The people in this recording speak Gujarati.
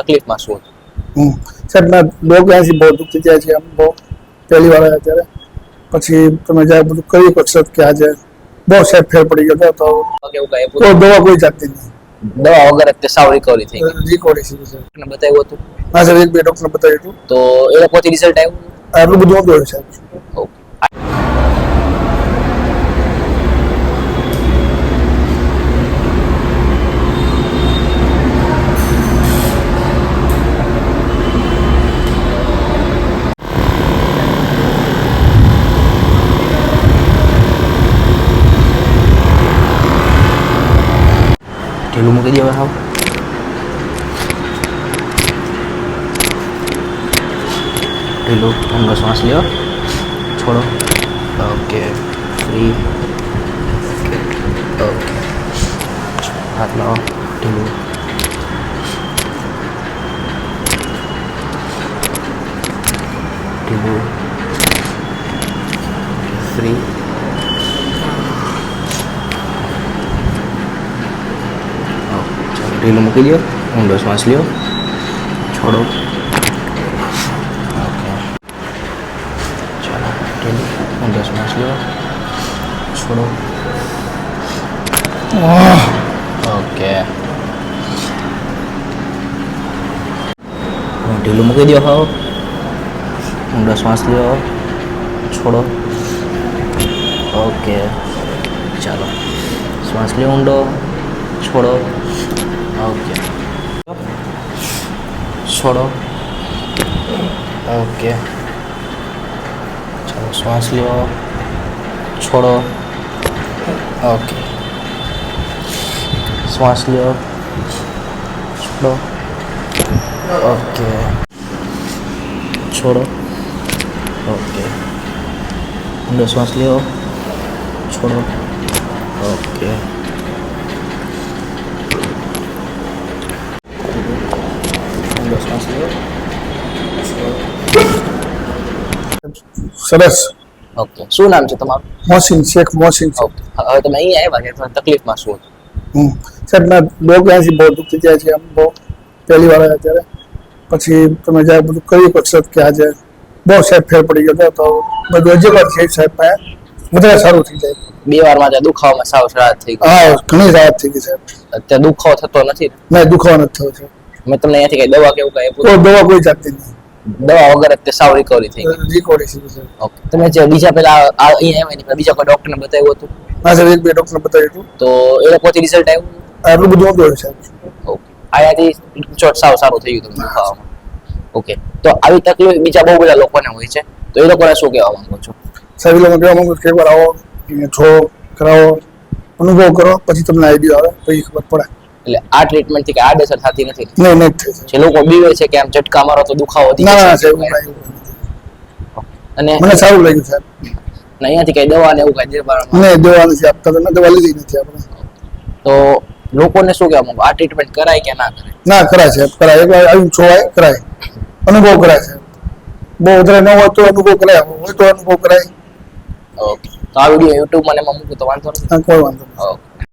તકલીફમાં શું હતું? સાહેબ મેં ડોગ અહીંથી બહુ દુખતી જાય છે આમ બહુ પહેલી વાર આવ્યા ત્યારે પછી તમે જ્યારે બધું કર્યું કસરત કે આજે બહુ સાહેબ ફેર પડી ગયો હતો કેવું કાંઈ તો દવા કોઈ જાતની નહીં દવા વગર જ તે સાવ રિકવરી થઈ ગઈ? રિકવરી છે સર. ડોક્ટરને બતાવ્યું હતું? હા સર, એક બે ડોક્ટરને બતાવ્યું હતું. તો એ લોકોથી રિઝલ્ટ આવ્યું? આટલું બધું નહોતું આવ્યું સાહેબ. ઓકે. ઢીલું મૂકી દેવા હાવ. ઢીલું ઊંડો શ્વાસ લ્યો, છોડો. Okay, free. ઓકે, હાથ લાવો. ઢીલું. ઢીલું. ફ્રી. ઢીલું મૂકી દો, ઊંડો શ્વાસ લ્યો, છોડો. ઓકે, ચાલો. ઢીલું, ઊંડો શ્વાસ લ્યો, છોડો. ઓકે, ઢીલું મૂકી દો હાવ. ઊંડો શ્વાસ લ્યો, છોડો. ઓકે, ચાલો. શ્વાસ લ્યો ઊંડો, છોડો. ઓકે, છોડો. ઓકે, ચાલો. શ્વાસ લ્યો, છોડો. ઓકે, શ્વાસ લ્યો, છોડો. ઓકે, છોડો. ઓકે, ઊંડો શ્વાસ લ્યો, છોડો. ઓકે, સરસ. ઓકે, શું નામ છે તમારું? મોહસિન, શેખ મોહસિન. ઓકે, હવે તમે અહીંયા આવ્યા છે, તકલીફમાં શું હતું? સાહેબ મેં ડોગ અહીંથી બહુ દુખતી જાય છે આમ બહુ પહેલી વાર આવ્યા ત્યારે પછી તમે જ્યારે બધું કર્યું કસરત કે આજે બહુ સાહેબ ફેર પડી ગયો હતો તો બધું હજી વાર છે સાહેબ પાસે વધારે સારું થઈ જાય. 2 વારમાં ત્યાં દુખાવામાં સાવ રાહત થઈ ગઈ? હા, ઘણી રાહત થઈ ગઈ સાહેબ. અત્યારે દુખાવો થતો નથી? નહીં, દુખાવો નથી થયો છે. મેં તમને અહીંયાથી કઈ દવા કેવું કઈ તો દવા કોઈ જાતની નહીં. દવા વગર જ તે સાવ રિકવરી થઈ ગઈ? રિકવરી છે સર. ઓકે, તમે જે બીજા પેલા અહીંયા આવ્યા ને બીજા કોઈ ડોક્ટરને બતાવ્યું હતું? હા સર, એક બે ડોક્ટરને બતાવ્યું હતું. તો એ લોકોથી રિઝલ્ટ આવ્યું? આટલું બધું નહોતું આવ્યું સાહેબ. ઓકે, અહીંયાથી ચોટ સાવ સારું થઈ ગયું તમને દુખાવામાં? ઓકે, તો આવી તકલીફ બીજા બહુ બધા લોકોને હોય છે, તો એ લોકોને શું કહેવા માંગો છો? સાહેબ, એ લોકો કહેવા માંગુ કે એકવાર આવો, છો કરાવો, અનુભવ કરો, પછી તમને આઈડિયા આવે, પછી ખબર પડે. એટલે આ ટ્રીટમેન્ટ થી કે આડઅસર થતી નથી? નહીં, નહીં થઈ જાય. જે લોકો બીવે છે કે આમ ઝટકા મારો તો દુખાવો વધી ના ના જશે, સાહેબ, એવું કાંઈ નથી. અને મને સારું લાગ્યું સાહેબ. અહીંયાથી કઈ દવા ને એવું કઈ દેવામાં? નહીં, દવા નથી આપતા, તો દવા લીધી નથી આપણે. તો લોકોને શું કહેવા માંગો, આ ટ્રીટમેન્ટ કરાય કે ના કરાય? ના, કરાય સાહેબ, કરાય. એકવાર આવીને જોવાય, કરાય, અનુભવ કરાય સાહેબ. બહુ વધારે ન હોય તો અનુભવ કરાય, હોય તો અનુભવ કરાય. ઓકે, તો આ વિડીયો યુટ્યુબ મને મૂકું તો વાંધો નથી? કોઈ વાંધો નહીં. ઓકે.